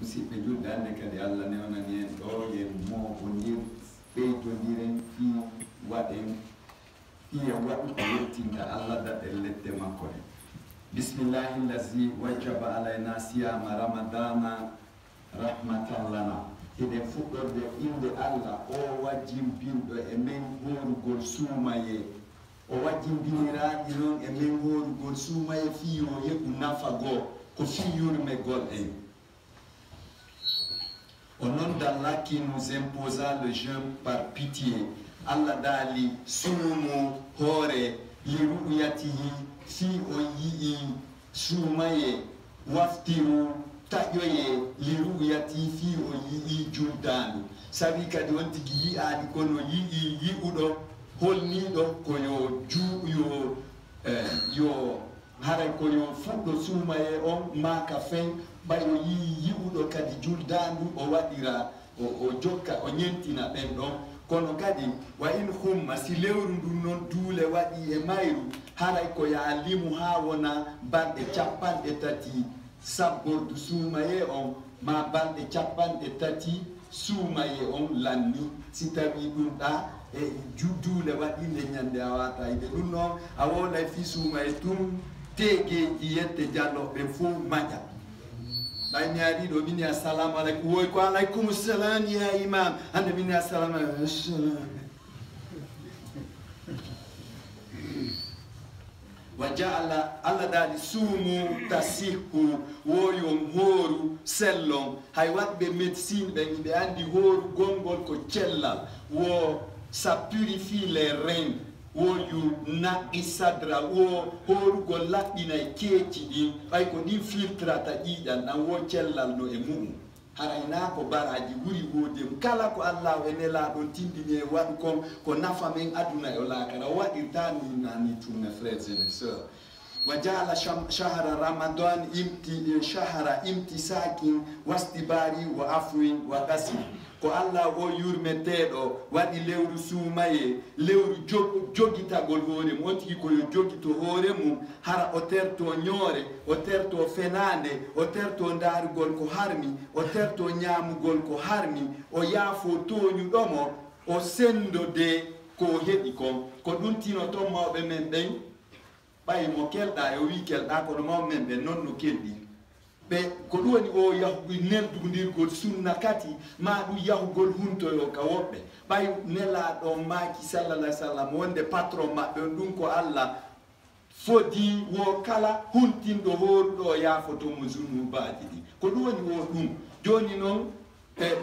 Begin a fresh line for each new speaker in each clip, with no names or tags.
musidɓe julɗande kadi allah newnani en ɗo yen moɓodir ɓeydodiren fi waɗen fiye waɗu ko yettinta allah daɗen ledde makko ɗen. Bismillahi llazi wajjaba alayna siyama ramadana rahmatan lana. Eɗen fuɗɗorde inde allah o wajjimpinɗo e men horugol suumaye, o wajjimbiniraɗi noon e men horugol suumaye fiyo heɓu nafa goo ko fiyurmegol en. Au nom d'Allah qui nous imposa le jeûne par pitié, Allah dali sumu hore li ru'yatihi fi o yi'i sumaye waftiru taƴoye li ru'yati fi o yi'i juldanu. Sabi kadi on tigi yi'ani kono yi'i yi'uɗo holniɗo koyo yo haray koyo fuɗɗo sumaye on maka fen ɓay o yii yi'uɗo kadi juldandu o waɗira o jokka o ñentina ɓen ɗon. Kono kadi wa in humma si lewru ndun noon duule waɗi e mayru haray ko ya limu ha wona balɗe capanɗe tati sabbordu suumaye on ma balɗe capanɗe tati suumaye on lanni. Si tawi ɗum ɗa e duule waɗinde ñande a wata yide ɗum noon a wolay fi suumaye tum tegeji yette jalloɓe fof maƴa. ɓay mi ari ɗo min assalamu aleykum, woy ko aleykum salam ya imam, hande min assalamu aleykum. Wa jaala allah daali suumu tasihu woyon hooru sellon. Hay waɗɓe médecine ɓen ɓe andi hooru gongol ko cellal wo ça purifie les reins, woyu naqqi sadra wo horugol laɓɓinay keeci ɗin ɓay ko ɗin filtrata ƴiiƴan ɗan wo cellal no e mum. Harayna ko baraji ɓuri wodem kala ko allah e nelaɗon tindini e waɗu kon ko nafa men aduna e lakara o waɗirta ni nani tum mes frères et mes sœurs. Wa jaala shahra ramadan shahra imtisakin wastibari wa afwin wa qasmi. Ko allah o yurmeteɗo waɗi lewru suumaye, lewru jogitagol hoore mum, on tigi koyo jogito hoore mum hara o terto ñoore, o terto fenande, o terto daarugol ko harmi, o terto ñaamugol ko harmi, o yaafo toñuɗomo, o sendode ko heɓi kon. Ko ɗum tino ton mawɓe men ɓen ɓay mo kelɗa e o wi kelɗa kono mawɓe men ɓen noon no kelɗi ɓe ko ɗum woni o yahugo neldugodirgol sunna kati ma ɗum yahugol huntoyo ka woɓɓe ɓay nelaɗo maaki sallallah sallam wonde patron maɓɓe on ɗum ko allah fodi wo kala huntinɗo horuɗo yaafotomo zunubaji ɗi ko ɗum woni o ɗum. Joni noon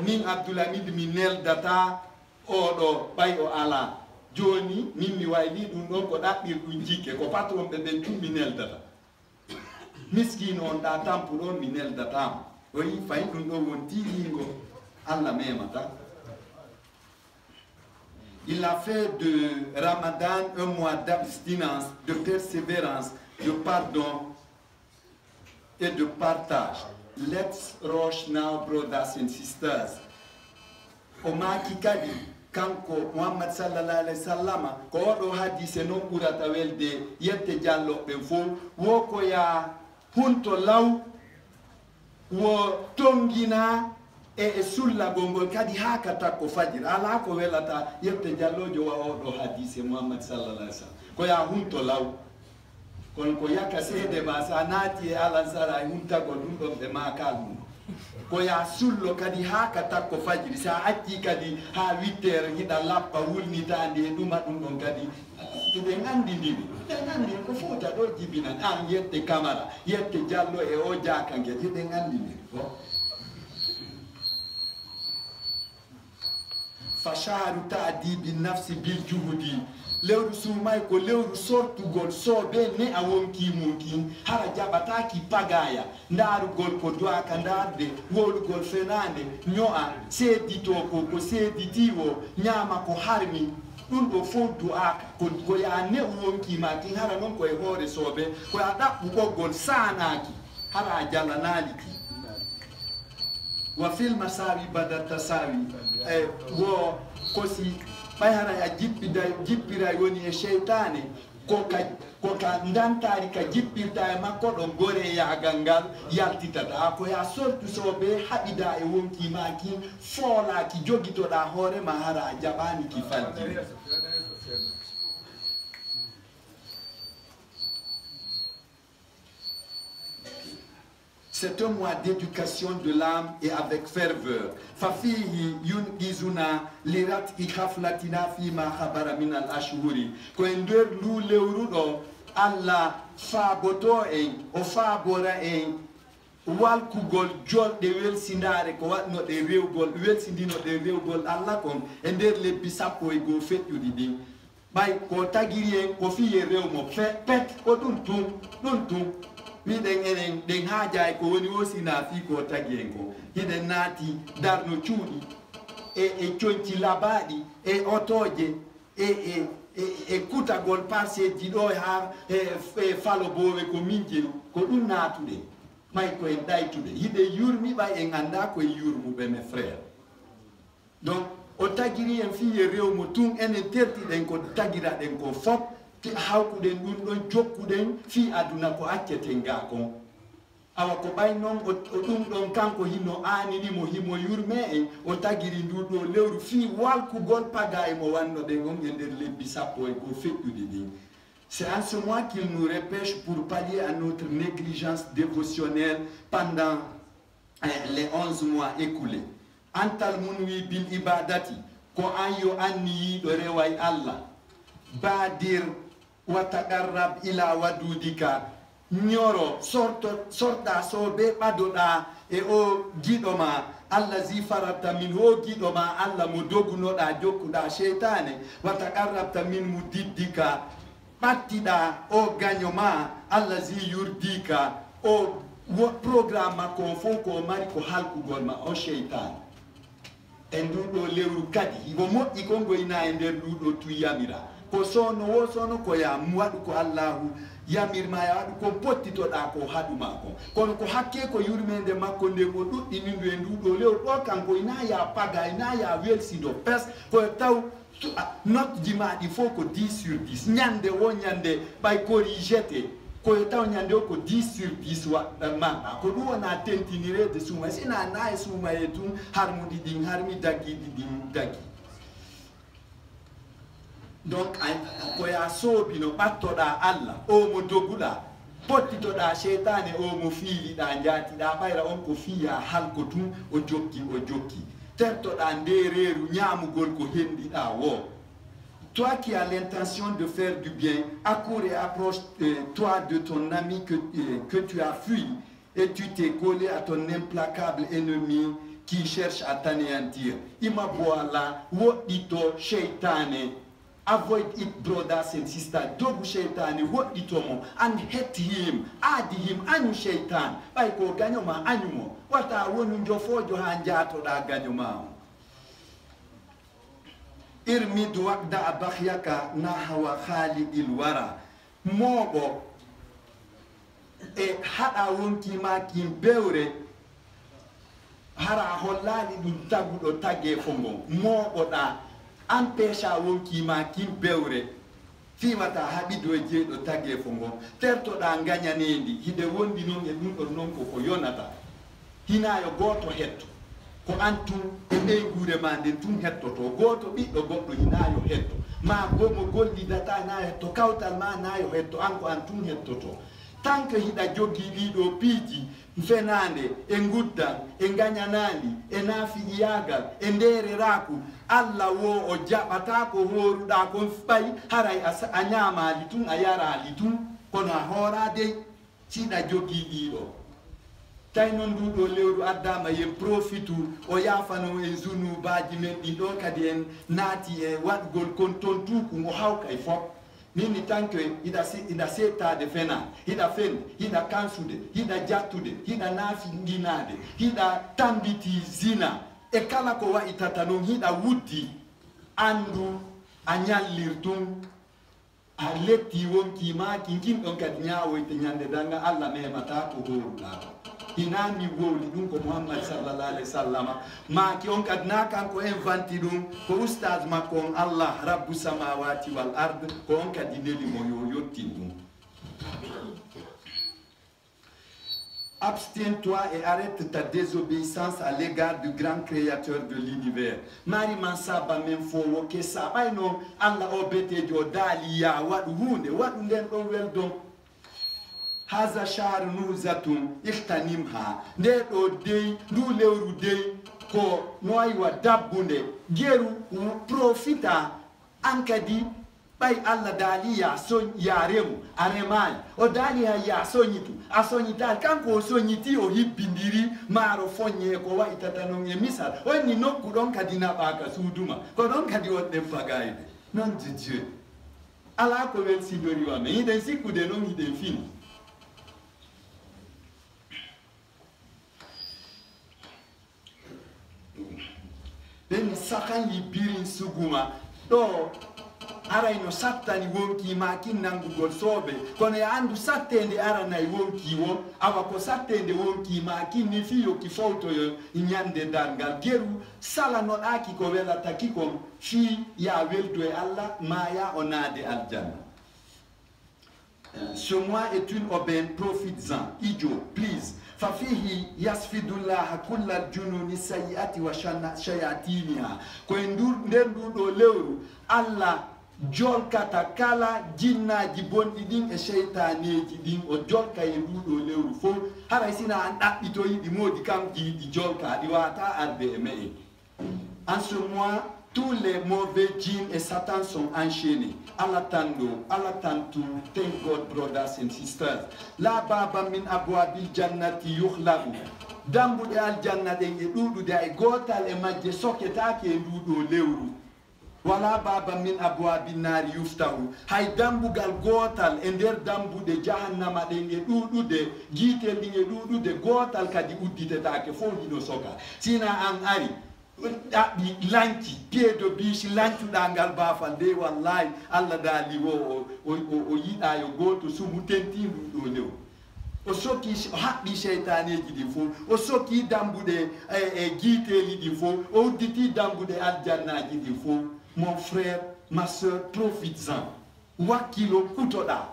min Abdoulhamid mi neldata oɗo ɓay o ala, joni min mi wayli ɗum ɗon ko ɗaɓɓirɗum jikke ko patron ɓe ɓen tum mi neldata. Miskino on ɗa tampuɗon mi neldatamo o yi fayi ɗum ɗo won tiɗigo allah memata. Il a fait de Ramadan un mois d'abstinence, de persévérance, de pardon et de partage. Let's rush now, brothers and sisters. O maki kadi kanko Muhammad sallallahu alaihi wasallam ko oɗo hadise noon ɓurata welde yette jalloɓe fof wo ko ya hunto law wo tongina e sullagol ngol kadi hakata ko fajir ala ko welata yette jallojo wa oɗo hadise Muhammad sallallahu alaihi wasallam ko ya hunto law kono ko yaka seede ma sa naati e alansara e huntagol ɗum ɗon ɓe makal mum ko ya sullo kadi hakata ko fajiri sa acci kadi ha 8 heures hiɗa lappa wulnitandi e ɗuma ɗum ɗon kadi ɓe gandidini ɓe gandi ko fota ɗo jibinan an yette camara yette jallo e o jakangue hiɗe gandidini fo. Fa shahru ta'dibi nafsi bil juhudi. Lewru sumay ko lewru sortugol soɓe ne a wonki munkin hara jaɓataki pagaya ndarugol ko doaka ndarde wolugol fenande ño'a seedito ko seeditiwo ñama ko harmi ɗum ɗo fof du'aka ko ya ne wonkimaki hara noon koye hoore soɓe koya ɗaɓɓu ɓoggol sanaki hara a jalanaliki. Wa fil masawi bada tasawi wo kosi ɓay hara a jippiray woni e cheytane koka ndantari ka jippirta e makko ɗo gore yagal ngal yaltitata ko ya sortu soɓe haɓida e wonki maki foolaki jogitoɗa hoorema hara jaɓani ki falji. C'est un mois d'éducation de l'âme et avec ferveur. Fafihi yunqizuna lirat ikhaflatina fima khabara min al-ashhuri. Ko ender lu lewrudo Allah faboto en o fabora en walkugol jolde welsindare ko watno de rewgol welsindino de rewgol Allah kon ender lebbi sappo e go fettudi din. Bay ko tagiri en ko fiye rewmo pet ko dun tum mi den haja ko woni wosi na fi ko tagien ko hiden nati darno cuudi e cionci labadi e otoje e kutagol parseji ɗo ha falo bowe ko minjel ko ɗum natude may ko en ɗaytude hiɗe yurmi ɓay en anda koye yurmuɓe mes frère. Donc o tagiri en fiye rewmo tun enen tertiɗen ko tagiraɗen ko fop hawkuɗen ɗum ɗon jokkuɗen fi aduna ko acceten ga kon awa ko ɓay noon o ɗum ɗon kanko hino aaninimo himo yurme en o tagiri nduɗo lewru fi walkugol paga e mo wannoɗen on e nder lebbi sappo e go feƴƴuɗi ɗin. C'est en ce mois qu'il nous repêche pour pallier à notre négligence dévotionnelle pendant les 11 mois écoulés. Antal munwi bil ibadati ko an yo anni yiɗo reway Allah badir wataqarrab ila wadudika nyoro sorta so be ɓadoɗa e o giɗoma Allah zi farata min ho giɗoma Allah mo dogunoɗa jokkuɗa cheytane wataqarrabta min mo diddika ɓattiɗa o gagnoma Allah zi yurdika o programme makko fof ko mari ko halkugol ma o cheytane e nduɗo lewru kadi imo moƴƴi ko goyna e nder nduɗo tu yamira ko sono wo sono ko ya waɗu ko Allahu yamirma ya waɗu ko pottitoɗa ko haɗuma ko kono ko hakke ko yurmede makko nde mo ɗuɗɗinindu e nduɗo lewru ɗo kanko ina ya paga ina ya welsido pes koye taw note ji maɗi fof ko 10 sur 10 ñande wo ñande ɓay corrigete koye taw ñande o ko 10 sur 10 maɗa ko ɗum wona tentinirede suuma sina na e suuma e tum harmuɗi ɗin harmi daggiɗi ɗin daggi. Donc ko ya soobino ɓattoɗa Allah o mo doguɗa pottitoɗa cheytane o mo fiiliɗa jaatiɗa ɓayra on ko fiya halko tum o jokki tertoɗa ndereru ñamugol ko hendiɗa wo. Toi qui as l'intention de faire du bien, accours et approche-toi de ton ami que tu as fui et tu t'es collé à ton implacable ennemi qui cherche à t'anéantir. Ima boala woɗɗito cheytane. Avoid it, brothers and sisters. Dogu shaitan, what it omo, and hate him, add him, anu shaitan. By ko ganyoma anumo. What I want to fojo hanjato da ganyoma. Irmid waqda abakhyaka nahwa khalidil wara. Mobo e hada wonki makin bewre hara hollali dum tagudo tagge fongo. Mobo da empêcha wonki ma kin bewre fimata haɓido e jeeɗo tagge fongo tertoɗa gañanendi hide wondi noon e ɗum ɗon noon koko yonata hinayo goto hetto ko an tun e ɓeygure ma nden tun hettoto goto ɓiɗɗo goɗɗo hinayo hetto ma gomo gollidata nayo hetto kawtal ma nayo hetto an ko an tun hettoto tant que hiɗa jogui ɗiɗo piiji fenande e guddan e gañanandi e naafi iyagal e ndereraku Allah wo o jaɓata ko horuɗa kon ɓay haray a ñamali tun a yarali tun kono a hoora dey siɗa jogui ɗiɗo tay noon nduɗo lewru addama yen profitu o yafano e zunubaji men ɗin ɗo kadi en naati e waɗgol kon ton tuku ngo hawka e fop nini tanke ida settade fena hida fen hida kansude hida jattude hida naafi ginade hida tambiti zina e kala ko wa'itata non hida wuddi andu a ñallirtum a letti wonki ma kinkin ɗon kadi ñawoyte ñande danga Allah memata ko horuɗa inami wowli ɗum ko Muhammad sallallahu alaihi wasallam maki on kad na kanko inventi ɗum ko ustad makko on Allah rabbu samawati wal ard ko on kadi neli mo yo yottin ɗum. Abstiens-toi et arrête ta désobéissance à l'égard du grand créateur de l'univers. Mari man saba men fo woke saba non Allah obete jo dali ya wadu hunde wadu nden don weldon. Haza shahr nuzatum ihtanimha. Nde do dey du lewru dey ko noy wa dabbunde geru profita ankadi bay Allah dali ya son yaremu aremani o dali ya sonyitu asonyita kanko sonyiti o hibbindiri maro fonye ko wa itatanon e misal woni nokku don kadina baka suduma ko don kadi wonde fagayde non de Dieu ala ko wel sidori wa me iden sikude non iden fin ben sakan yibirin suguma do aray no sattani wonki ma kinnangugol soɓe kono e andu sattede aranay wonki wo awa ko sattede wonki ma kinni fiyo ki fawtoyo ñande dargal geru salanoɗaki ko welataki kon fi ya weldo e Allah ma ya o naade aljanna. Ce mois est une aubaine, profites-en. Ijo, please. Fafihi yasfidullah kullal jununi sayiati wa shayatiniha. Ko nder nduɗo lewru Allah jolkata kala jinnaji bonɗi ɗin e sheytaneji ɗin o jolka e nduɗo lewru fof haray sina an ɗaɓɓito yiɗi modi kam yiɗi jolka ɗi wata arde e me'e. En ce mois, tous les mauvais djinns et Satan sont enchaînés. Allah tantu. Thank God, brothers and sisters. La baba min abwabil jannati yukhlabu. Dambuɗe aljanna ɗen e ɗuɗude ay gotal e majje soketake e nduɗo lewru. Wala baba min abwabil nari yuftahu. Hay dambugal gotal e nder dambuɗe jahannama ɗen e ɗuɗude jiitel ɗin e ɗuɗude gotal kadi udditetake fof ɗiɗo soka. Sina an ari ɗaɓɓi lanci piedo bici lancuɗa ngal bafal nde wallahi Allah daali o yiɗa yo goto sumu tentinɗum ɗo lew o sokki o haɓɓi seytaneji ɗi fof o sokki dambuɗe e guiteli ɗi fof o udditi dambuɗe aljannaji ɗi fof. Mon frère, ma soeur, profites-en. Wakkilo kutoɗa.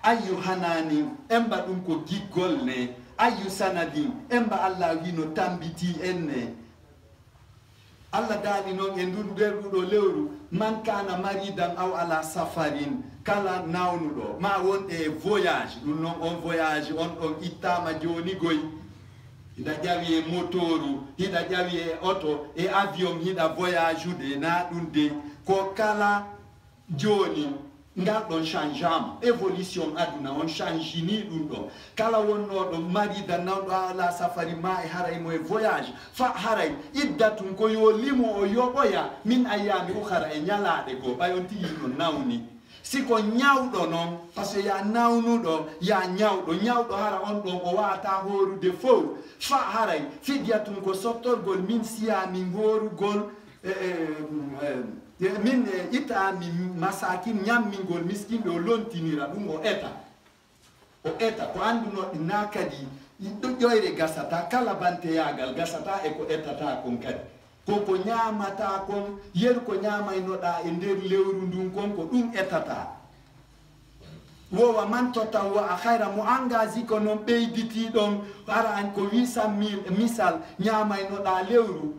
Ayu hanani emba ɗum ko giggol ne ayu sanadin emba Allah wino tambiti enne Allah daali noon e nder ɗuɗo lewru man kana maridan aw ala safarin kala nawnuɗo ma wonɗe e voyage ɗum noon on voyage on ɗon ittama joni goy hiɗa ƴawi e motoru hiɗa ƴawi e auto e avion hiɗa voyage ude na ɗum de ko kala joni ngal ɗon changement évolution aduna on change ni ɗum ɗo kala wonnoɗo marida nawɗo ala safari ma e haray mo e voyage fa haray iddatum ko yo limo o yoɓoya min ayami ukara e ñalaɗe go ɓay on tigi no nawni siko ñawɗo noon par ce que ya nawnuɗo ya ñawɗo hara on ɗon o wata horude fof fa haray fidyatum ko sottorgol min siya min horugol min ita mi masakin ñammingol miskinɓe o lontinira ɗum o eta ko anduno na kadi ƴoyre gasata kala banteyagal gasata e ko etata kon kadi koko ñamata kon yeru ko ñamaynoɗa e nder lewru ndun kon ko ɗum etata wowa man totan wa a hayra mo engagé ko noon ɓeyditi ɗon ara an ko 800 000 misal ñamaynoɗa lewru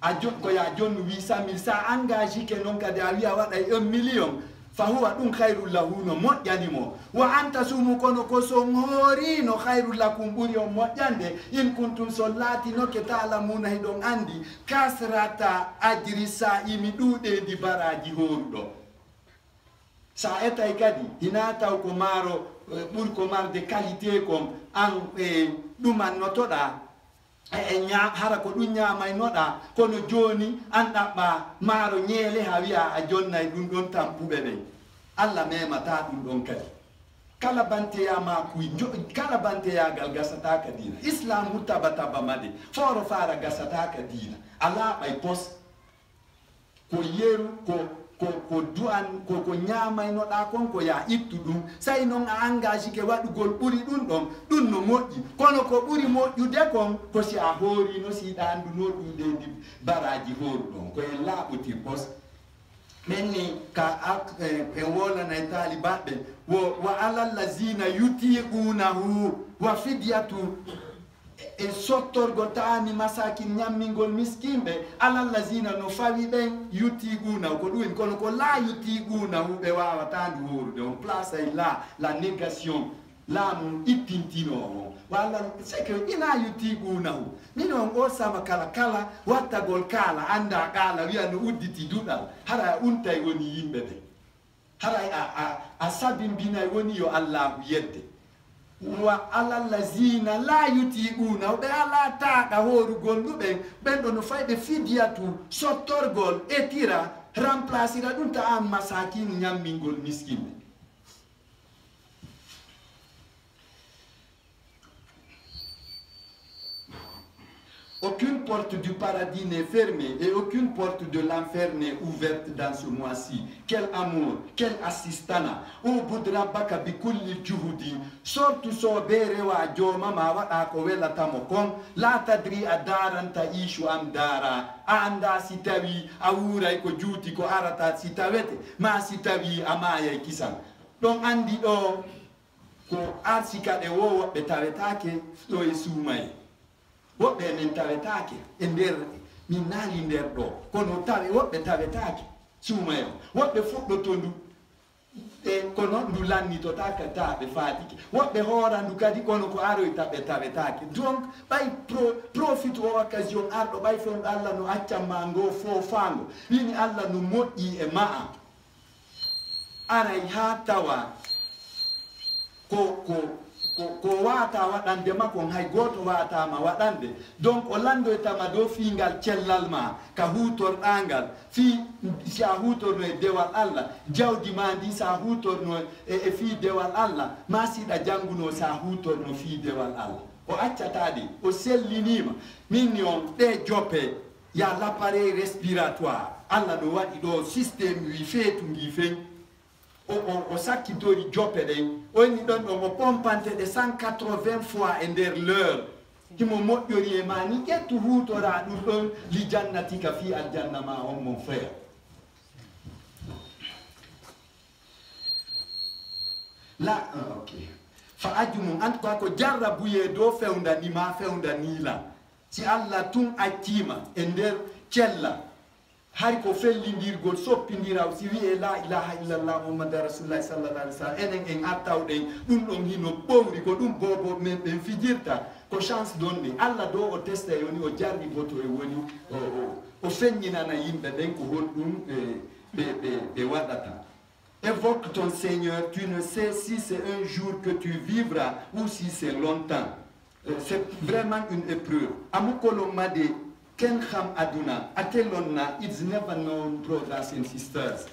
a ko ya jonnu 800 000 sa engagé ke noon kadi a wiya waɗay 1 million fa huwa ɗum hayrul lahu no moƴƴanimo wa anta sumu kono ko son hoori no hayrul lakum ɓuri on moƴƴande in kuntum so laatinoke talamuna heɗon andi kasrata ajri sa imi ɗuuɗedi baraji horuɗo sa etay kadi hina taw ko maaro ɓuri ko marde qualité kon an ɗumannotoɗa hara ko ɗum ñamaynoɗa kono joni an ɗaɓɓa maaro ñeele ha wiya a jonnay ɗum ɗon tampuɓe ɓe Allah memata ɗum ɗon kadi kala banteyama kuy kala banteyagal gasata ka dina islam hutaba made foro fara gasata ka dina ala ɓay pos ko yeru ko du'an ko ñamaynoɗa kon ko ya ittu ɗum say noon a engagé ke waɗugol ɓuri ɗum no moƴƴi kono ko ɓuri moƴƴude kon ko si a hoorino siɗa anduno ɗuɗe ndi baraji hooruɗon ko en laaɓoti pos menni ka e wolanay talibaɓe wa alallazina yutiqunahu wa fidyatu e sottorgo taami masakin ñammingol miskimɓe alallazina no fawi ɓen yutiqunahu ko ɗum kono ko la yutiqunahu ɓe wawata ndu horude on place ay la négation laamu ittintinowo walla c'est que ina yutiqunahu min on o sama kala wattagol kala anda kala wiya no udditi duɗal hara untay woni yimɓe ɓe hara a sabimbinay woni yo allahu yedde wa alallazina la yutiqunahu ɓe ala taɗa horugol ɗuɓen ɓen ɗo no fayɓe fidyatu sottorgol etira remplacera ɗum ta an masakin ñammingol miskinɓe. Aucune porte du paradis n'est fermée et aucune porte de l'enfer n'est ouverte dans ce mois-ci. Quel amour, quel assistana. O budra baka bi kulli juhudi. Sortu so bere wa joma ma wada ko welata mo kon. La tadri adaran ta ishu am dara. Anda sitawi awuray ko juuti ko arata sitawete. Ma sitawi amaya kisan. Don andi do ko arsika de wo be tawetake do e sumay. Woɓɓe men tawetake e nder min naali nder ɗo kono tawe woɓɓe tawetake suumayo woɓɓe fuɗɗoto ndu e kono ndu lannitotaka ta ɓe fatike woɓɓe hoora ndu kadi kono ko aroyta ɓe tawetake donc ɓay profite o occasion arɗo ɓay fewɗo Allah no accamma ngo fofango wini Allah no moƴƴi e ma'a aray ha tawa ko wata waɗande makko hay goto watama waɗande donc o landoytama dow fiingal cellal ma ka hutorɗangal fi sa hutorno e dewal Allah jawdi ma ndi sa hutorno e fi dewal Allah ma siɗa jannguno sa hutorno fi dewal Allah o accatade o sellinima minni on ɗe joppe ya l'appareil respiratoire Allah ɗo waɗi ɗo systéme wi feetu ngi fen o sakkitori joppe ɗen oni ɗon ɗon o pompante ɗe 180 fois e nder l'heure himo moƴƴori e ma ni ƴettu hutora ɗum ɗon li jannatika fi aljanna ma on mon frère la ok fa ajumum en tout cas ko jarrabuye dow fewdanima fewdanila si Allah tun accima e nder cella hay ko fellindirgol soppindiraw si wi'e la ilaha illallah muhammad rasulullah sallallahu alaihi wasallam enen en attawɗen ɗum ɗon hino ɓowri ko ɗum bobo men ɓen fijirta ko chance donne Allah do o testa e woni o jarri boto e woni o feññinana yimɓe ɓen ko honɗum ɓe waɗata. Évoque ton Seigneur, tu ne sais si c'est un jour que tu vivras ou si c'est longtemps. C'est vraiment une épreuve. Amukolo made ken kham aduna atelonna, it's never known, brothers and sisters.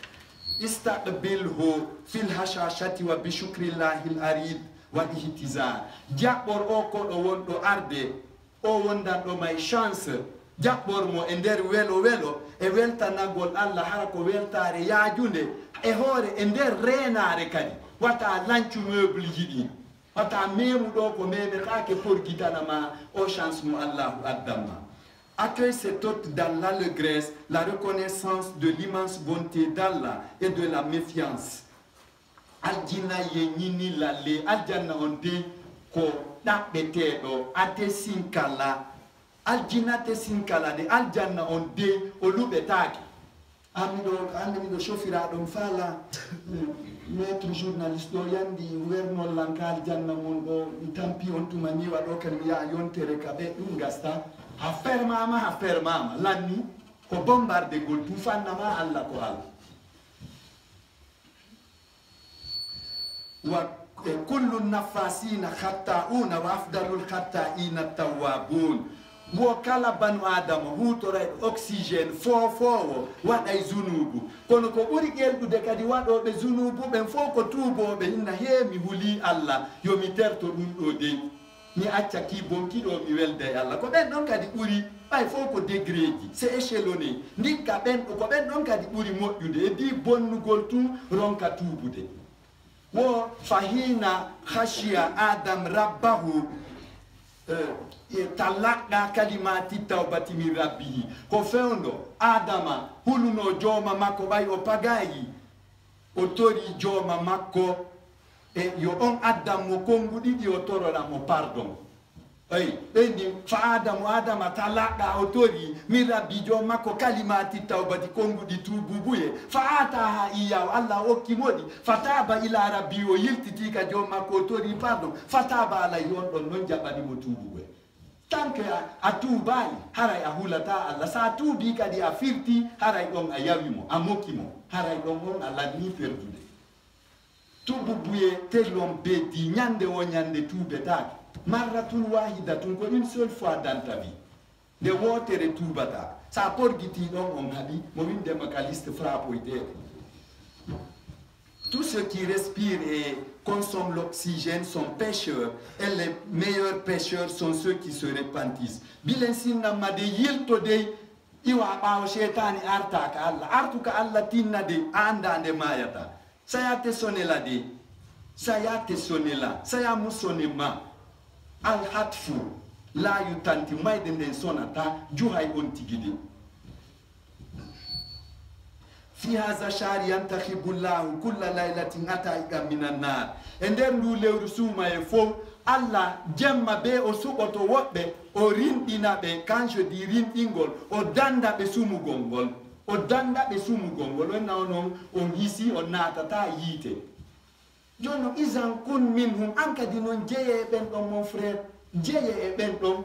Istaqbilhu fil hashashati wa bishukrillahi al-arid wa ihtizar. Jaɓɓor o ko ɗo wonɗo arde o wondan ɗo may chance jaɓɓor mo e nder welo welo e weltanagol Allah hara ko weltare yaajunde e hoore e nder renare kadi wata lancu meuble jiɗi wata memu ɗo ko memetake porgitanama o chance mo Allahu addamma. Accueille cet hôte dans l'allégresse, la reconnaissance de l'immense bonté d'Allah et de la méfiance. Aljina ye ñini lalle aljanna on de ko ɗaɓɓeteɗo ate sinkala aljina te sinkala de aljanna on de o luɓetake amiɗo ande miɗo chauffira ɗum fala maître journaliste ɗo yandi wernol lanka aljanna mon ɗo tampi on tuma niwa ɗo kan mi yaha yontere ka ɓe ɗum gasta ha fermama lanni ko bombarde gol tufannama Allah ko Allah wa kullu nafasina khatta'una wa afdalul khatta'ina tawwabun. Wo kala banu adama hutoray oxygène fofowo waɗay zunubu kono ko ɓuri ƴelɗude kadi waɗoɓe zunubu ɓen fof ko tuuboɓe hinna heemi huli Allah yomi terto ɗum ɗo dey mi acca ki bonkiɗo mi welde e Allah ko ɓen ɗon kadi ɓuri ɓay fof ko degré ji c'est échelonné ndikka ɓen ko ɓen ɗon kadi ɓuri moƴƴude e di bonnugol tun ronka tuubude wo fahina khashiya adam rabbahu talaqa kalimati tawbati min rabbihi ko fewndo adama huluno jooma makko ɓay o pagayi o tori jooma makko e yo on addammo kongu ɗiɗi o toroɗamo pardon eyi ɓeydi fa adama talaqa o tori min rabbi joom makko kalimati tawbati konguɗi tububuye fa ataha iyaw allah hokkimoɗi fa taba ila rabbi o yiltitika joom makko o tori pardon fa taba alay on ɗon noon jaɓanimo tubuɓe tanke a tuubayi haray a hulata allah sa tuubi kadi a firti haray ɗon a yawimo a mokkimo haray ɗon on a lanni perdude tububuye telon beddi ñande o ñande tuubetake marratun wahidatun ko une seule fois dans ta vie nde wotere tuubata sa porgiti ɗon on haɓi mo windema ka liste frappoyteɗe tout ceux qui respirent et consomment l'oxygène sont pécheurs et les meilleurs pécheurs sont ceux qui se repentissent bilen sinnamma de yilto dey iwa ɓawo cheytani artaka allah artuka allah tinna de a anda nde mayata saya te sonela de saya te sonela saya mu sonema al hatfu la yutanti mayde nden sonata juhay on tigide fi haza shari yantakhibu llahu kulla laylatin ataiqa minan nar e nder ndu lewru suuma e fof allah jemma be o suɓoto woɓɓe o rinɗina ɓe quand je dis rinɗingol o danda ɓe sumugol ngol o danda ɓe sumugol ngol wonna o noon on hisi o natata yiite joni no isan kun minhum an kadi noon jeeye e ɓen ɗon mon frère jeeye e ɓen ɗon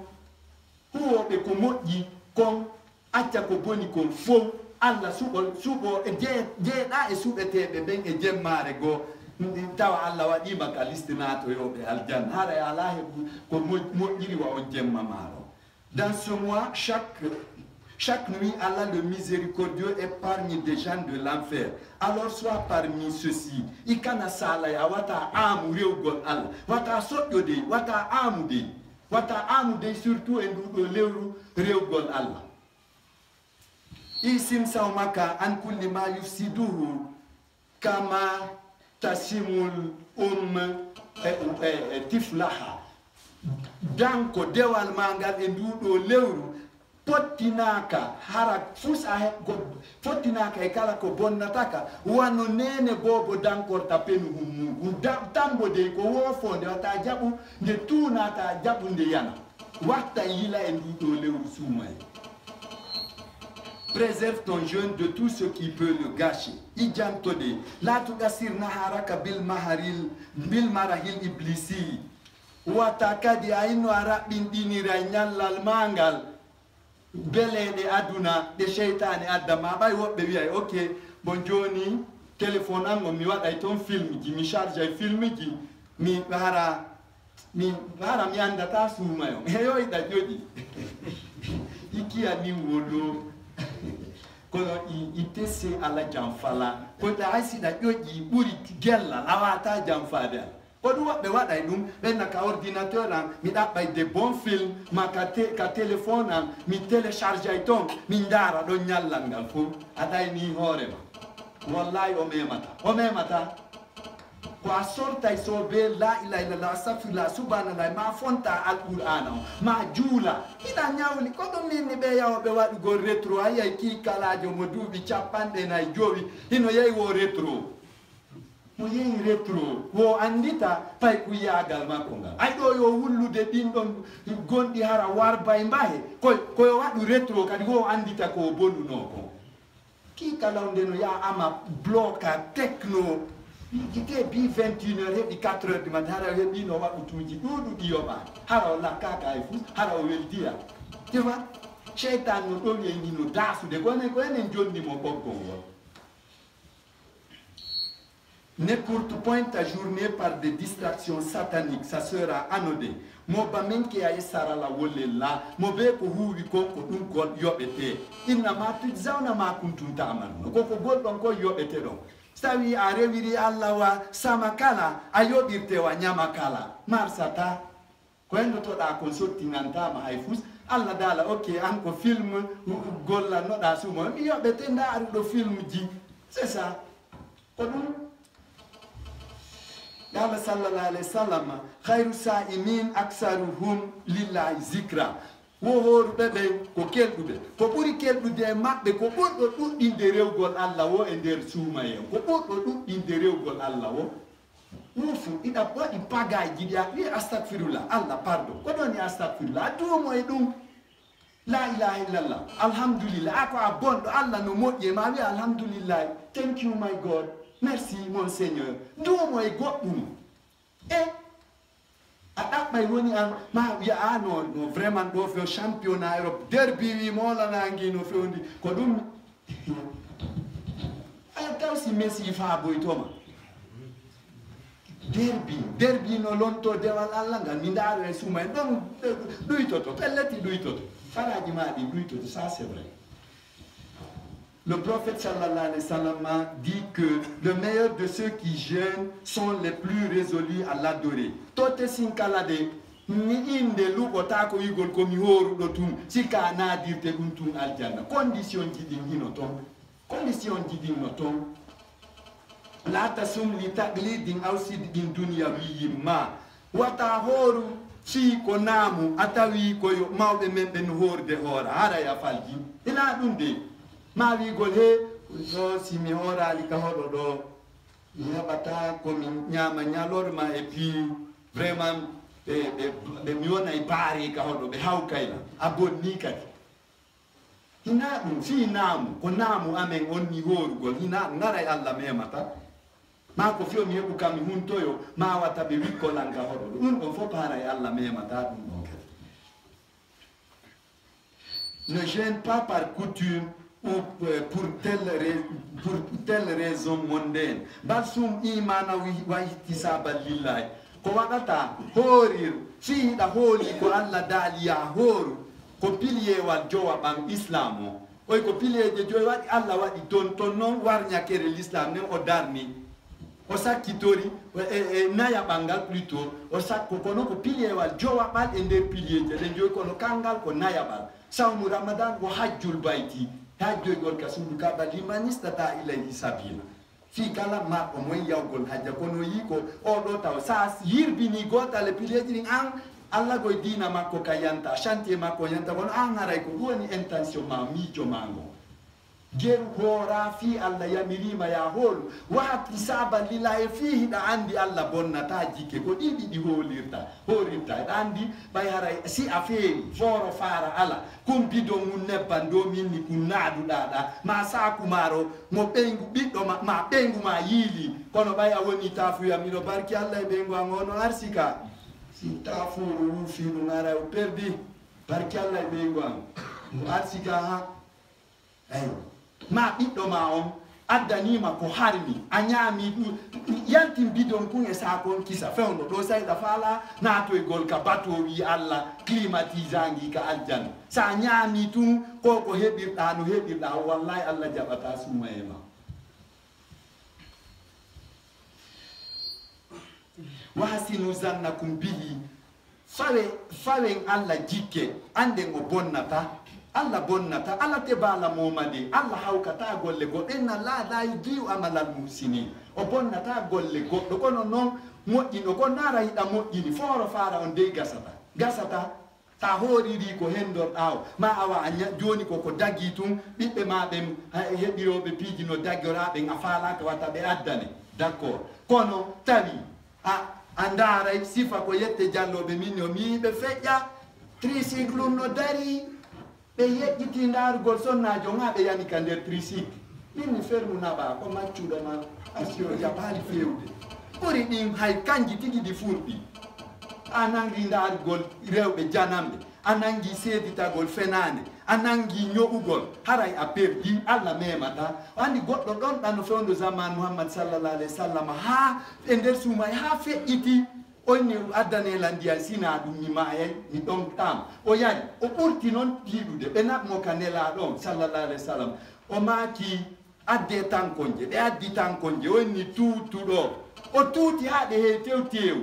huwoɓe ko moƴƴi kon acca ko boni kon fof allah suɓo e jeeɗa e suɓeteɓe ɓen e jemmare goo tawa allah waɗima ka liste natoyoɓe aljanna haray ala heɓu ko moƴƴiri wa on jemma maro dans ce mois chaque nuit Allah le miséricordieux épargne des gens de l'enfer alors soit parmi ceux-ci ikana salaya wata amu rewgol Allah wata soƴƴode wata amude surtout e nduɗo lewru rewgol Allah isim sawmaka an kulli ma yufsiduhu kama tasimul tiflaha danko dewal mangal e nduɗo lewru pottinaka hara fusa pottinaka e kala ko bonnataka wano nene bobo dankorta penu hummu tambo de ko wofonde wata jaɓu nde tunata jaɓu nde yana watta yila e nduɗo lewru suumay préserve ton jeûne de tout ce qui peut le gâcher ijantode la tugasir naharaka bil marahil iblisi wata kadi ayno a raɓɓinɗinira ñallal mangal beleɗe aduna ɗe cheytane addama ɓay woɓɓe wiyay ok bon joni téléphone an o mi waɗay toon film ji mi charge ay film ji mi hara mi andata suumayo heyoyɗa ƴoƴi ikiya nin woɗo kono i tese ala janfala koto hay siɗa ƴoƴi ɓuri gellal a wata janfade al ko ɗum woɓɓe waɗay ɗum ɓenna ka ordinateur an mi ɗaɓɓay de bon film ma ka téléphone an mi télécharge ay toon min daara ɗon ñallal ngal fof aɗayni hoorema wallahi o memata ko a sortay so be la ilaha illallah astahfirullah subhanallah ma fonta alqur'ana o ma juula ina ñawli ko ɗum ninni ɓe yawoɓe waɗugol rétro a yiyay kikalajo mo duuɓi 95 hino yeyi wo rétro mo yehi rétro wo andita pay ko yagal makko ngal ay ɗo yo wullude ɗin ɗon gonɗi hara warbay mbahe koyo waɗu rétro kadi wo andita ko bonnuno ko kikalawde no ya ama bloca techno ite bi 21h heɓi 4h du matin hara heɓino waɗutuji ɗuɗuɗi yoɓani hara o lakkaka e fuu hara o weldiya tewa cheytan no ɗon yeyni no dasude ko enen jondimo ɓoggol ngol. N'écourte point ta journée par des distractions sataniques, ça sera anodin. Mo bamenke ay sarala wolela, mo be ko huwi konko ɗum gol yoɓete. Inna ma tujzauna ma kuntum ta'malun. Koko gol ɗon ko yoɓete ɗon. Stawi a rewiri Allah wa sama kala, a yoɓirte wa ñama kala. Marsata quando to da kon sottinantama hay fus Allah dala ok anko film golla no da sumo mi yo be tenda do film ji c'est ça ko dum Allah sallallahu alaihi wasallam khairu sa'imin aksaruhum lillahi zikra wo horɓe ɓe ko kelɗuɓe ko ɓuri kelɗude e maɓɓe ko ɓurɗo ɗuɗɗinde rewgol Allah wo e nder suuma en ko ɓurɗo ɗuɗɗinde rewgol Allah wo wofu ɗiɗa waɗi pagaji ɗi a wi astagfirullah Allah pardon ko ɗon e astagfirullah a duwomo e ɗum la ilaha illallah alhamdulillah ako a bonɗo Allah no moƴƴi e ma wi alhamdulillah thank you my God merci mon seigneur duwomo e goɗɗum e a ɗaɓɓay woni an ma wiya no vraiment ɗo few championnat Europe derby wi molanangi no fewndi ko ɗum a taw si Messi fa boytoma derby no lonto dewal Allah ngal mi ndaaro e suuma en ɗon ɗuytoto pelleti ɗuytoto faraji ma ɗi ɗuytoto ça c'est vrai. Le prophète sallallahu alayhi wa sallam dit que le meilleur de ceux qui jeûnent sont les plus résolus à l'adorer. Tote sinkalade ni inde luɓota ko yigol komi horuɗo tun sika nadirte ɗum tun aljanna condition ji ɗin hino ton condition ji ɗin no ton la tasum li taglidin aw sidqin dunyawiyin ma wata horu fi ko naamu a tawi koyo mawɓe men ɓen horde hoora haraya falji ina ɗum de ma wigol he ɗo simi horali ka hoɗo ɗo mi heɓata komi ñama ñalorma et puis vraiment ɓe mi wona e baari ka hoɗo ɓe hawkayla a bonni kadi hina ɗum fi naamu ko naamu amen onni horugol hina ngaray Allah memata ma ko fiyo mi heɓu kam mi huntoyo ma wata ɓe wikkolan ka hoɗo ɗo ɗum ɗon fof haray Allah memata ɗum ɗon kadi. Ne gêne pas par coutume ou pour telle raison mondaine bal sum imana wa ihtisaba lillahi ko waɗata horir fiiɗa hooli ko Allah daaliya hooru ko piliyewal jowa ɓam islam o oy ko piliyeje joyi waɗi Allah waɗi ton noon warñakere l'islam nen o darni o sakkitori e naya ɓangal plutôt o sakko kono ko piliyewal jowaɓal e nder piliyeje ɗen joyi kono kangal ko nayaɓal sawmu ramadan ko hajjul bayti hajjoygol ka suudu kaɓa liman istata ilayhi sabila fi kala maɓɓo moy yawgol hajja kono yi ko oɗo taw sa yirbini gotale pileji ɗin an Allah goye dina makko ka yanta chantier makko yanta kono an haray ko ɗum woni intention ma miijo ma ngo geru hoora fi Allah yamirima ya hoolu wahati saba lillahi fi hiɗa andi Allah bonnata jikke ko ɗiɗi ɗi horirta ɗa andi ɓay haray si a feewi foro fara ala kum bidon mum nebban do minni kum naaduɗa ɗa ma saku maro mo ɓeygu ɓiɗɗo ma ɓeygu ma yiili kono ɓay a woni tafuya miɗo barki Allah e ɓeygu an ono arsika si tafuru wufi ɗum ara o perdi barki Allah e ɓeygu an o arsika ha eyi ma ɓiɗɗo ma on addanima ko harmi a ñaami ɗum yaltin bidon kun e sakon kisa fewno ɗo sayɗa faala natoygol ka bato wi Allah climatisagi ka aljanna sa ñaami tun ko ko heɓirɗa no heɓirɗa wallahi Allah jaɓata suma e ma wahsinu zannakum bihi fawen Allah jikke anden o bonnata Allah bonnata Allah tebala momade Allah hawkata golle goɗɗo inna la yudiu amalal muhsinin o bonnata golle goɗɗo kono noon moƴƴino ko nara hiɗa moƴƴini foro fara on dey gasata ta horiri ko hendorɗa o ma awa a joni koko dagi tun ɓiɓɓe ma ɓen heɓiroɓe piiji no dagoraɓen a falaka watta ɓe addane d' accord kono tawi a ndaray sifa ko yette jalloɓe min o mi ɓe feƴƴa tricycle no dari ɓe yeƴƴiti ndarugol sonnajo ha ɓe yani ka nder tricycle min mi fermu naɓa ko maccuɗoma asio jaɓali fewde ɓuri ɗin hay kanji tigi ɗi furɗi a nangi ndarugol rewɓe janamɓe a nangi seeditagol fenande a nangi ñoɓugol haray a perdi Allah memata andi goɗɗo ɗon ɗano fewndo zaman Muhammad sallallahu alayhi wa sallam ha e nder suumay ha feƴƴiti onni addanela ndiyan sina ɗum mi mayay mi ɗon tam o yari o ɓurti noon tiiɗude ɓe naɓmo ka nela ɗon sallallahu alayhi wa sallam o maaki adde tankonje ɓe addi tankonje wonni tuutuɗo o tuuti ha ɗe he tew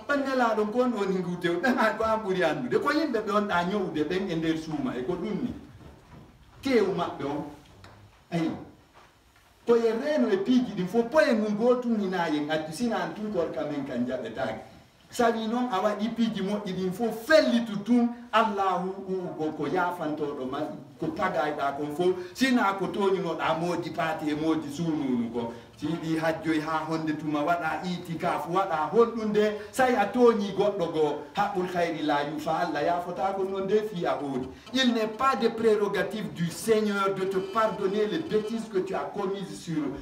ɓannela ɗon kon woni ngute ɓen ha ko an ɓuuri andude ko yimɓe ɓe on ɗa ñowde ɓen e nder suuma e ko ɗum ni tewu maɓɓe on ayi koye reeno e piiji ɗin fof poye ngu gotum hinayen addu sina an tunkor kamen kan jaɓetake sawi noon a waɗi piiji moƴƴi ɗin fof fellitu tun allahu ko yafantoɗo ma ko pagayɗa kon fof sina ko toñinoɗa moodi paati e moodi sununu ko siɗi hajjoy ha honde tuma waɗa itikaf waɗa honɗunde say a tooñi goɗɗo goo haɓɓul hayri la yufa allah yafota ko noon nde fi a hoodi il n'est pas de prérogative du Seigneur de te pardonner les bêtises que tu as commises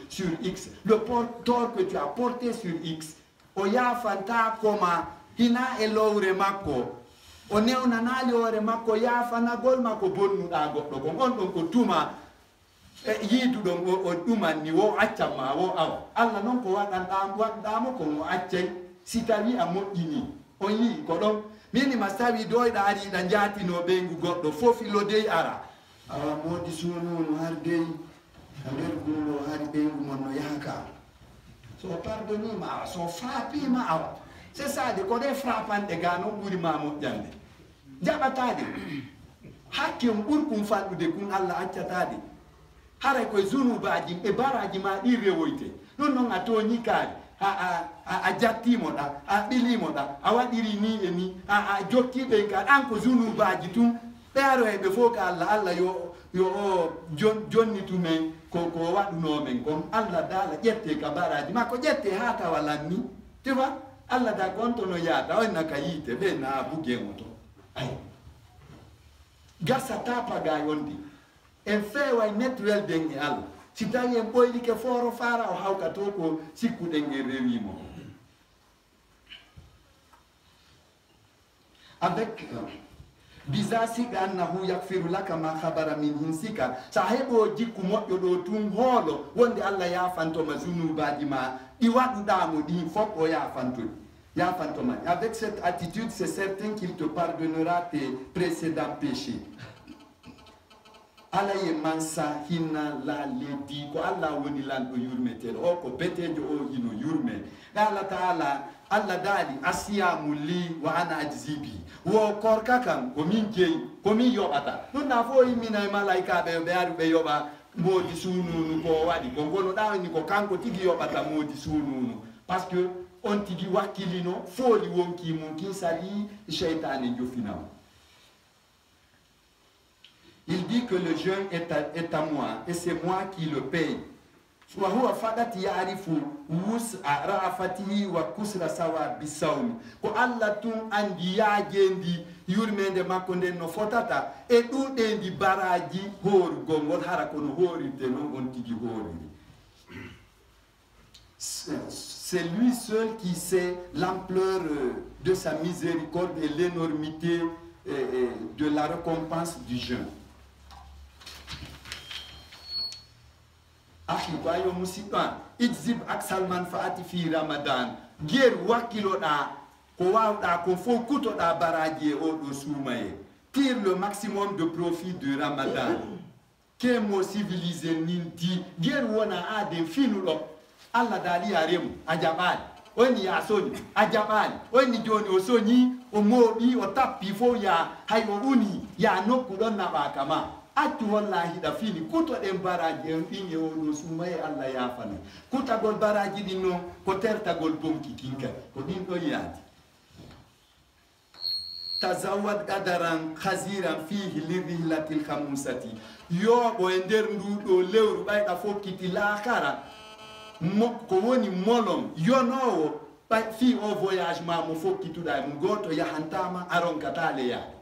sur X le tort que tu as porté sur X o yafanta koma hina e lowre makko o newnanali hoore makko yafanagol makko bonnuɗa goɗɗo kon on ɗon ko tuma yiiduɗon o ɗumanni wo accatma wo awa allah noon ko waɗɗamo kon o accay si tawi a moƴƴini on yii ko ɗon minima so tawi doyɗa ariɗa jaatino ɓeygu goɗɗo fofilo dey ara awa moodi sununu har dey a nder guulo hari ɓeygu mon no yahaka so pardonnima awa so frappima awa c'est ça de ko ɗe frappanɗe ga noon ɓuurima moƴƴande jaɓatade hakke on ɓurkum fanɗude kun allah accatade haray koye zunubaji e baraji ma ɗi rewoyte ɗum noon a tooñi kaari a jattimoɗa a ɓilimoɗa a waɗiri ni e ni a jokkiɓe kaari an ko zunubaji tun ɓe aroyeɓe fof ko allah yo o jonnitumen ko waɗunomen kon allah dala ƴette ka baraji ma ko ƴette ha tawa lanni tu vois allah da konto no yaata onna ka yiite ɓe na bugemo to ay gasata pagay on ndi en feeway nettuel den e allah si tawi en ɓoylike foro fara o hawkato ko sikkuɗen e rewimo avec bisa siga annahu yakfiru laka ma habara min hinsika sa heɓo jikku moƴƴo ɗo tun hoolo wonde allah yafantoma zunubaji ma ɗi waɗuɗamo ɗin fof o yafantoma avec cette attitude c'est certain qu'il te pardonnera tes précédents péchés ala ye mansa hinna la leddi ko allah woni lanɗo yurmeteɗo o ko betejo o hino yurme allah taala allah daali asiyamu li wa ana ajzibi wo korka kam komin jeeyi komin yoɓata ɗum na fo yimmina e malaikaɓe ɓe ari ɓe yoɓa moodi sununu ko waɗi ko gonoɗani ko kanko tigui yoɓata moodi sununu par ce que on tigui wakkilino fooli wonki mum kin sali cheytane jofinamo. Il dit que le jeûne est à moi et c'est moi qui le paye. وهو فقط يعرف وسع رأفته وكسر سوا بالصوم. ko Allah tun andi yajendi yurmende makko nden no fotata e ɗuɗendi baraji hoorugol ngol hara kono hoorirte noon on tigi hooriri. C'est lui seul qui sait l'ampleur de sa miséricorde et l'énormité de la récompense du jeûne. akhi ko ayo musiba ijzib aksal manfaati fi ramadan ger wakiloɗa ko wawɗa ko fof kutoɗa baraji e oɗo suumaye tire le maximum de profit de ramadan kemo civilisé nin di ger wona aden finuɗo allah daali a remu a jaɓani woni ya soñi a jaɓani woni joni o soñi o mooɓi o tappi fof ya hay o uni ya nokku ɗon naɓaka ma accu wallahi ɗa fini kutoɗen baraji en ɗin e oɗo suuma e allah yafana kutagol baraji ɗin noon ko tertagol bonki kinka ko ɗin ɗon yaadi tazawad qadaran hasiran fihi lirihlatil hamusati yooɓo e nder nduɗo lewru ɓayɗa fokkiti laakara ko woni molon yonowo fi o voyage ma mo fokkituɗa e mo goto yahantama aronkatale yaade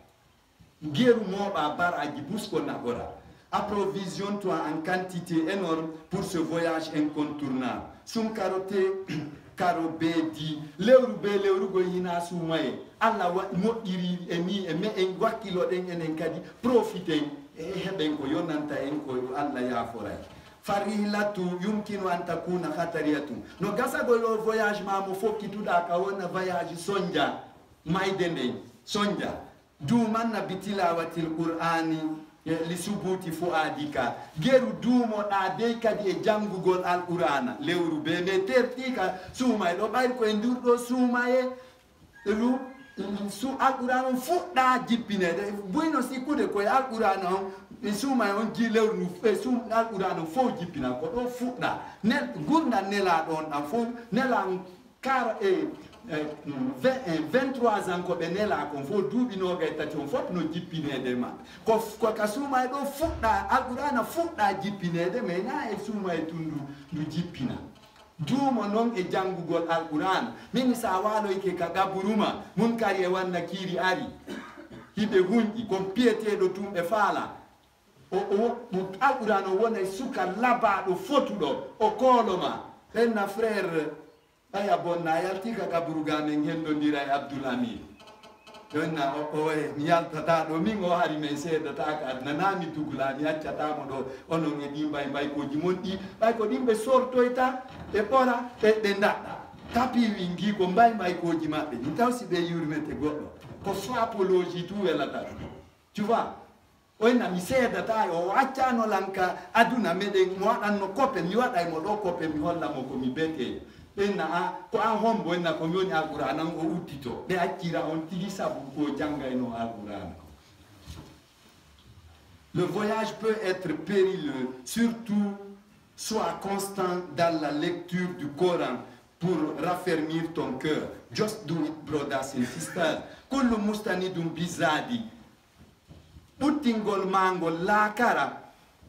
guerre moɓa baraji busko naɓora approvisionne toi en quantité énorme pour ce voyage incontournable sum karote karo beedi lewru be lewrugo hina sumaye allah moƴƴiri e ni e me en wakkiloɗen enen kadi profiten e heɓen ko yonanta en ko allah yaforay farihilatu yumkinu an takuna khatariyatu no gasagol o voyage ma mo fokkituɗa ka wona voyage sonja mayde nden sonja duumanna bitilawatil qur'ani li subuti fuadika geru duumoɗa dey kadi e janngugol alqur'ana lewru be nde tertika suuma e ɗo ɓayri koye ndurɗo suumaye lu su alquran fuɗɗa jippinede boyno sikkude koye alquran on suma on jilewnu su alquran fo jippina ko ɗo fuɗɗa ne gurda nela ɗon ɗan fo nela kar 23 ans ko ɓe nela kon fo duuɓi nogay tati on fof no jippinede ma ko ka suma e ɗo fuɗɗa alqurana fuɗɗa jippinede mais na e suma e tundu ndu jippina duuma noon e janngugol alquran min sa waloyke ka gaburuma mun kari e wanna kiiri ari hiɓe hunƴi kon piyeteɗo tum ɓe faala alquran o wona e suka labaɗo fotuɗo o kooloma ɓenna frère aya bonna yalti ka gaburuga men hendodira e abdoulamin ɗonna mi yaltata ɗo min o hari men seedataka adnanami tugula mi accatamo ɗo onon e ɗi mbaykoji mon ɗi ɓay ko ɗin ɓe sortoyta ɓe ɓora ɓe daɗɗa tapi wingi ko mbaykoji maɓɓe ɗin taw si ɓe yurmete goɗɗo ko fapologie tu welata tu vois oyna mi seedata o accano lanka aduna meɗen mo waɗanno koppe mi waɗay mo ɗo koppe mi hollamo komi beete ɓenna ko an hombo enna ko mi woni alqur'an an o uddito ɓe accira on tigi sabu ko janggayno alqur'an. Le voyage peut être périlleux, surtout sois constant dans la lecture du Coran pour raffermir ton cœur. Just do it, brothers and sisters. Kullu mustanidum bizadi. Ɓuttingol mangol laakara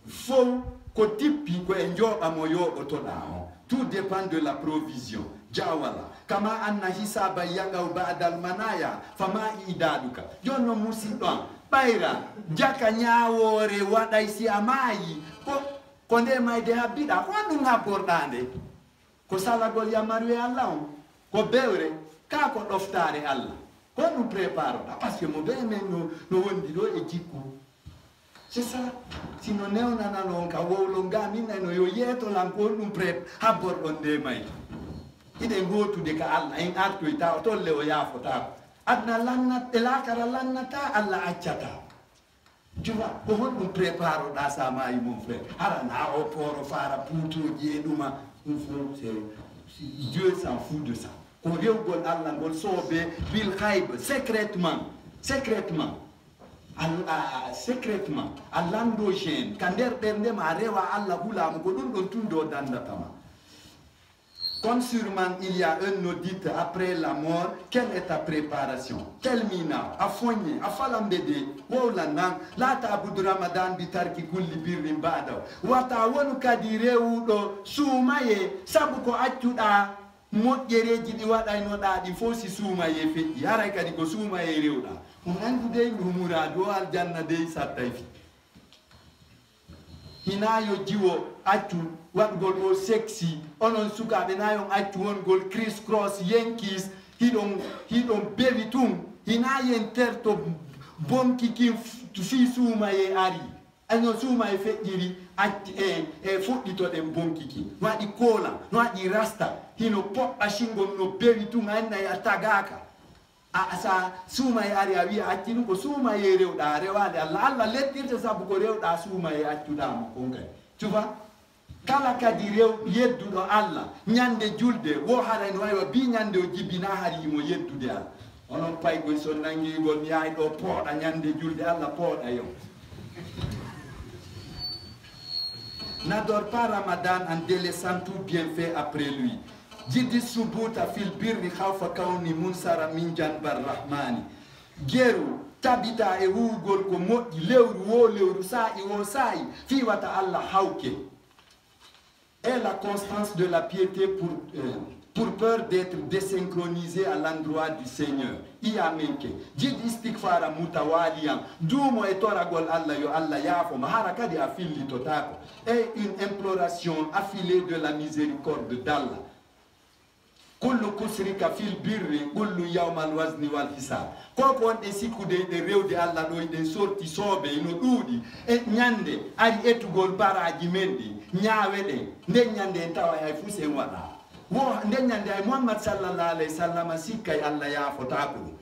fo ko tippi ko e njoɓamo yoɓotoɗa on. Tout dépend de la provision. Jawala. Kama anna hisaba yagaw ba'dal manaya fama idaduka. Jonno musidɗo ɓayra jaka ñawore waɗay si a maayi ko nde mayde habbiɗa ko ɗum habborɗa nde ko salagol yamaru e Allah on ko bewre ka ko ɗoftare Allah ko ɗum préparoɗa par ce que mo ɓe men no wondi ɗo e jikku. C'est ça. Sino newnana noon ka wowlo nga minnano yo yeetolan ko ɗum habborɗon nde may iɗen gotude ka Allah en artoyta o tolle o yaafotako adna lannat e laakara lannata Allah accata. Tu vois ko honɗum préparoɗa sa maayi mon frère harana o poro fara puutoji e ɗuma ɗum fo Dieu s'en fout de ça ko rewgol Allah ngol soobe bil haybe secrètement secrètement a l'endogène ka nder ɓernde ma rewa Allah hulamo ko ɗum ɗon tundo dandatama. Comme sûrement il y a un audit après la mort, quelle est ta préparation? Telmina, a fogné, a falambede, wowlanan, la tabudu Ramadan bitarki kulli birrin ba'da. Wata wonu kadi rewuɗo suumaye sabu ko accuɗa moƴƴereji ɗi waɗaynoɗa ɗi fof si suumaye feƴƴi haray kadi ko suumaye rewɗa. On andu dey humura do aljanna dey sattay fi. Hinayo jiwo accu waɗgol o sexy onon sukaɓe nayon accu wongol criss cross yenkis hiɗon bewi tun hina yen terto bonki kin fi suumaye ari año suumaye feƴƴiri acci e fuɗɗitoɗen bonki kin no waɗi koola no waɗi rasta hino poɗɗa shingol no bewi tun annayi a tagaka sa suumaye ari a wiya acci ɗum ko suumaye rewɗa rewade Allah lettirta sabu ko rewɗa suumaye accuɗama kon kay tu vois kala kadi rew yedduɗo Allah ñande julde wo harani waywa bi ñande o jibbina hari yimo yeddude Allah onon paygoy so nangigol mi yahay ɗo pooɗa ñande julde Allah pooɗa yo. N'adore pas Ramadan en délaissant tout bienfait après lui. Jiddi subuta fil birri khawfa kawni munsara min janbar rahmani. Geru tabita e huugol ko moƴƴi lewru wo lewru sa'i wo sa'i fi wata Allah hawke. Et la constance de la piété pour peur d'être désynchronisé à l'endroit du Seigneur. Iya menke. Jid istighfara mutawaliyan. Dumo e toragol Allah yo Allah yafo mahara kadi a fillitotako. Et une imploration affilée de la miséricorde d'Allah. Kullu kusrika fil birri kullu yawmal wazni wal hisab. Koko on de sikude de rewde Allah do de sorti sobe no ɗuuɗi e ñande ari etugol baraji men ɗi ñaawe ɗe nde ñande tawa hay fu sen waɗa wo nde ñande ay Muhammad sallallahu alayhi wa sallam sikkay Allah yaafotako ɗum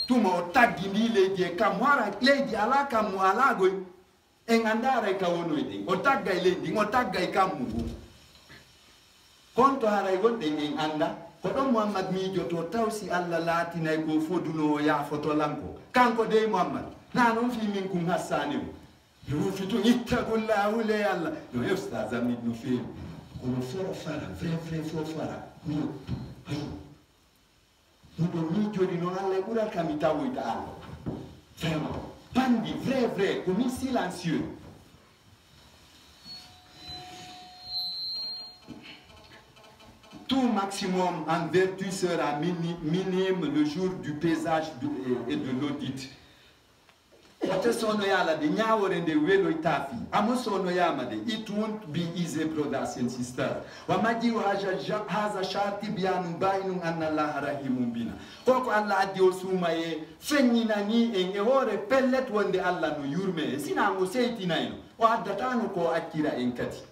tuma o taggi ndi leydi e kam wara leydi ala kam mo alagoy en andaray ka wonoy ɗen o taggay leydi o taggay kammu ngu konto haray wonɗen en anda Koɗon Muhammad miijoto taw si Allah laatinay ko foduno ya fotolanko kanko dey Muhammad na non fi min kum hassani yo fitu ittaqullahu le Allah yo ustaz amid no fi ko foro fara vrai foro fara no do miijori no Allah ɓural kam tawoyta Allah vraiment pandi vrai komi silencieux. Tout maximum en vertu sera minime le jour du pesage et de l'audit. It won't be easy, brothers and sisters. Haza sharti biyanu bainun anna Allah rahimun bina. Koko Allah adio sumaye fenyina ni en ewore pellet wonde Allah no yurme. Sina mo seiti naino. O addatanu ko akira enkati.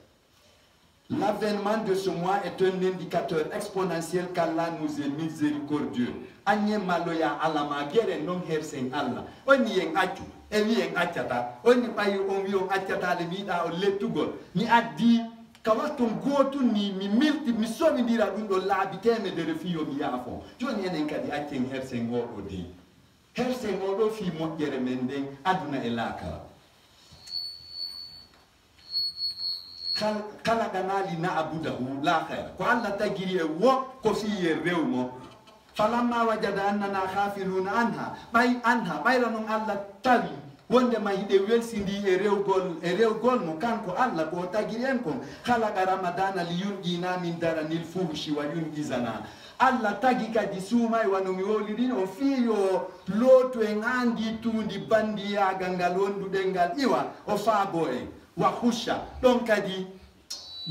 L'avènement de ce mois est un indicateur exponentiel qu'Allah nous est miséricordieux. Anye maloya alama gere non hersen Allah. Oni yen achu, ewi yen achata. Oni payi onwi on achata le mida o letugol. Ni addi kawaton gotu ni mi milti mi somi dira dundo labi teme de refiyo mi yafon. Joni enen kadi achen hersen go odi. Hersen go do fi mo gere menden aduna elaka. Kala ganali na abudahu la khair ko alla tagiri wo ko fi rewmo falamma wajada annana khafiluna anha bayranon alla tawi wonde ma hide welsindi e rewgol mo kanko alla ko tagiri en kon kala ramadana li yunjina min daranil fuhshi wa yunjizana alla tagi kadi sumay wano mi wolidin o fiyo loto en andi tundi bandi ya gangal wondude ngal iwa o faabo en wa khusha donc kadi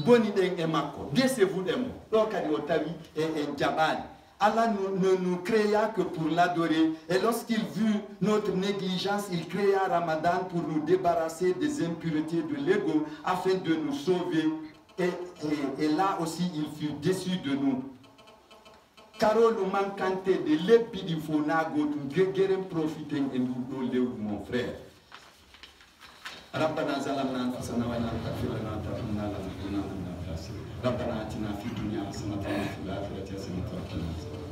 boni den e makko laissez-vous des mots donc kadi o tawi en jabali Allah ne nous créa que pour l'adorer et lorsqu'il vit notre négligence il créa Ramadan pour nous débarrasser des impuretés de l'ego afin de nous sauver et là aussi il fut déçu de nous. Carole mancante de l'épide il faut nago tu gerem profiter et nous mon frère. ربنا ظلمنا انفسنا وان لم تغفر لنا وترحمنا لنكونن من الخاسرين ربنا اتنا في الدنيا حسنه وفي الاخره حسنه وقنا عذاب النار